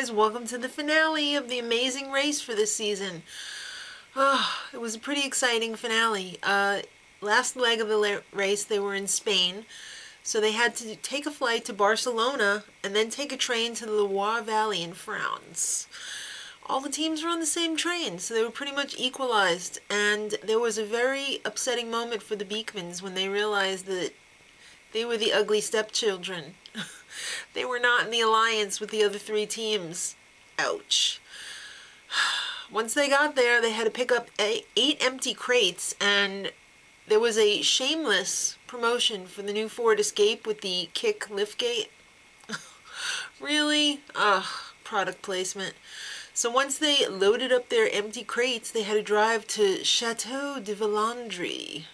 guys, welcome to the finale of the amazing race for this season. Oh, it was a pretty exciting finale. Last leg of the race, they were in Spain, so they had to take a flight to Barcelona and then take a train to the Loire Valley in France. All the teams were on the same train, so they were pretty much equalized, and there was a very upsetting moment for the Beekmans when they realized that they were the ugly stepchildren. They were not in the alliance with the other three teams. Ouch. Once they got there, they had to pick up 8 empty crates, and there was a shameless promotion for the new Ford Escape with the kick liftgate. Really? Ugh, product placement. So once they loaded up their empty crates, they had to drive to Chateau de Villandry.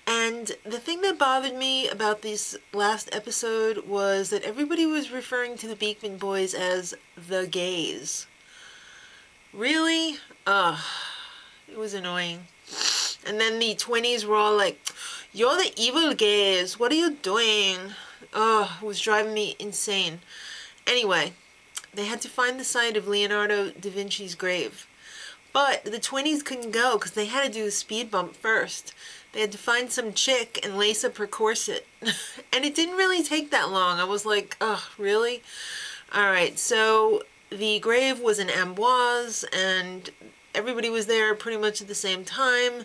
And the thing that bothered me about this last episode was that everybody was referring to the Beekman boys as the gays. Really? Ugh, it was annoying. And then the 20s were all like, "You're the evil gays, what are you doing?" Ugh, it was driving me insane. Anyway, they had to find the site of Leonardo da Vinci's grave. But the 20s couldn't go because they had to do the speed bump first. They had to find some chick and lace up her corset. And it didn't really take that long. I was like, ugh, really? Alright, so the grave was in Amboise, and everybody was there pretty much at the same time.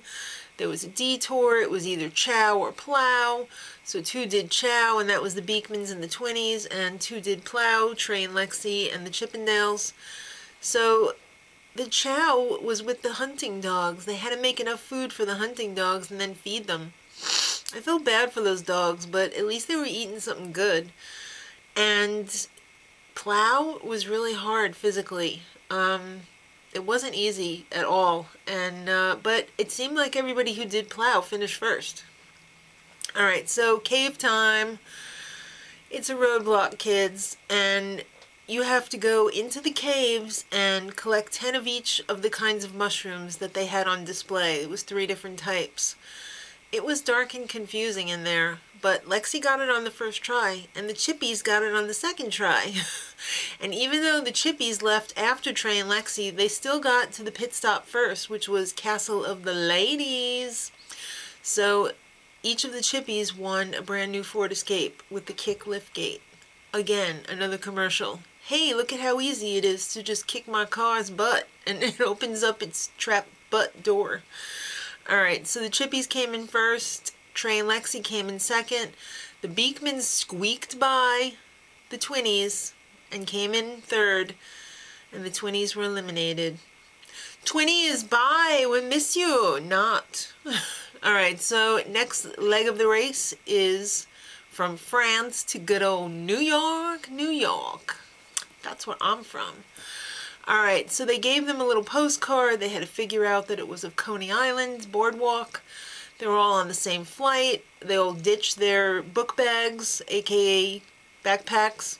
There was a detour. It was either chow or plow. So 2 did chow, and that was the Beekmans and the 20s, and 2 did plow, Trey and Lexi, and the Chippendales. So the chow was with the hunting dogs. They had to make enough food for the hunting dogs and then feed them. I felt bad for those dogs, but at least they were eating something good. And plow was really hard physically. It wasn't easy at all. And but it seemed like everybody who did plow finished first. Alright, so cave time. It's a roadblock, kids, and you have to go into the caves and collect 10 of each of the kinds of mushrooms that they had on display. It was 3 different types. It was dark and confusing in there, but Lexi got it on the first try, and the Chippies got it on the second try. And even though the Chippies left after Trey and Lexi, they still got to the pit stop first, which was Castle of the Ladies. So each of the Chippies won a brand new Ford Escape with the kick lift gate. Again, another commercial. Hey, look at how easy it is to just kick my car's butt, and it opens up its trap butt door. Alright, so the Chippies came in first, Trey and Lexi came in second, the Beekmans squeaked by the 20s and came in third, and the 20s were eliminated. 20s, bye, we miss you. Not. Alright, so next leg of the race is from France to good old New York, New York. That's where I'm from. Alright, so they gave them a little postcard. They had to figure out that it was of Coney Island boardwalk. They were all on the same flight. They all ditched their book bags, aka backpacks.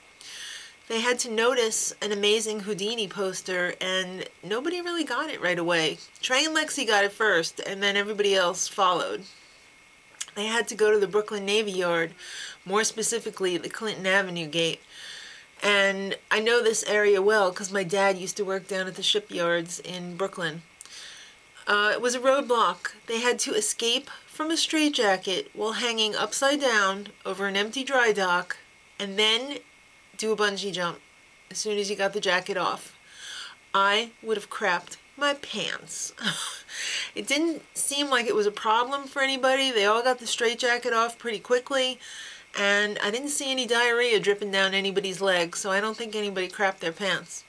They had to notice an amazing Houdini poster, and nobody really got it right away. Trey and Lexi got it first, and then everybody else followed. They had to go to the Brooklyn Navy Yard, more specifically the Clinton Avenue gate. And I know this area well because my dad used to work down at the shipyards in Brooklyn. It was a roadblock. They had to escape from a straitjacket while hanging upside down over an empty dry dock, and then do a bungee jump as soon as you got the jacket off. I would have crapped my pants. It didn't seem like it was a problem for anybody. They all got the straitjacket off pretty quickly. And I didn't see any diarrhea dripping down anybody's legs, so I don't think anybody crapped their pants.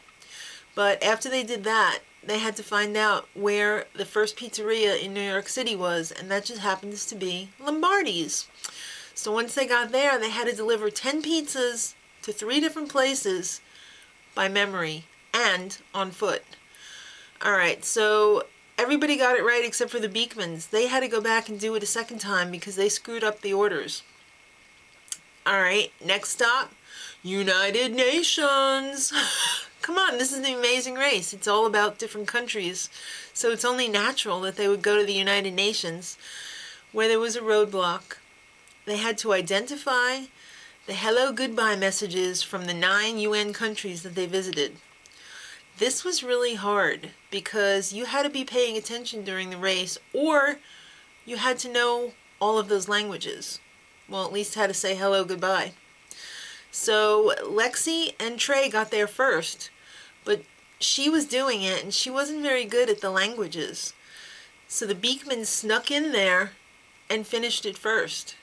But after they did that, they had to find out where the first pizzeria in New York City was, and that just happens to be Lombardi's. So once they got there, they had to deliver 10 pizzas to 3 different places by memory and on foot. Alright, so everybody got it right except for the Beekmans. They had to go back and do it a second time because they screwed up the orders. Alright, next stop, United Nations. Come on, this is the amazing race. It's all about different countries. So it's only natural that they would go to the United Nations, where there was a roadblock. They had to identify the hello goodbye messages from the 9 UN countries that they visited. This was really hard because you had to be paying attention during the race, or you had to know all of those languages. Well, at least how to say hello goodbye. So Lexi and Trey got there first, but she was doing it and she wasn't very good at the languages. So the Beekmans snuck in there and finished it first.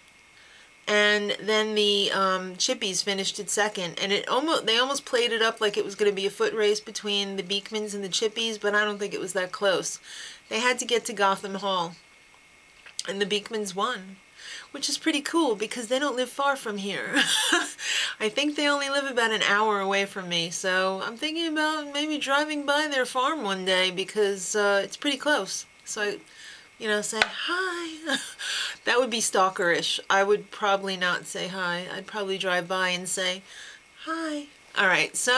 And then the Chippies finished it second. And they almost played it up like it was going to be a foot race between the Beekmans and the Chippies, but I don't think it was that close. They had to get to Gotham Hall. And the Beekmans won, which is pretty cool because they don't live far from here. I think they only live about an hour away from me, so I'm thinking about maybe driving by their farm one day because it's pretty close. So I, say hi. That would be stalkerish. I would probably not say hi. I'd probably drive by and say hi. Alright, so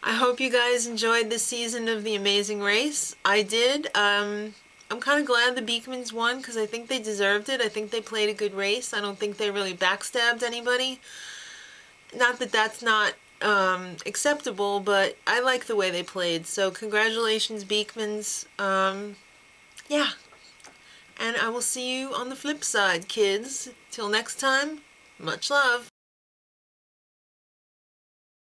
I hope you guys enjoyed this season of The Amazing Race. I did. I'm kind of glad the Beekmans won because I think they deserved it. I think they played a good race. I don't think they really backstabbed anybody. Not that that's not acceptable, but I like the way they played. So congratulations, Beekmans. Yeah. And I will see you on the flip side, kids. Till next time, much love.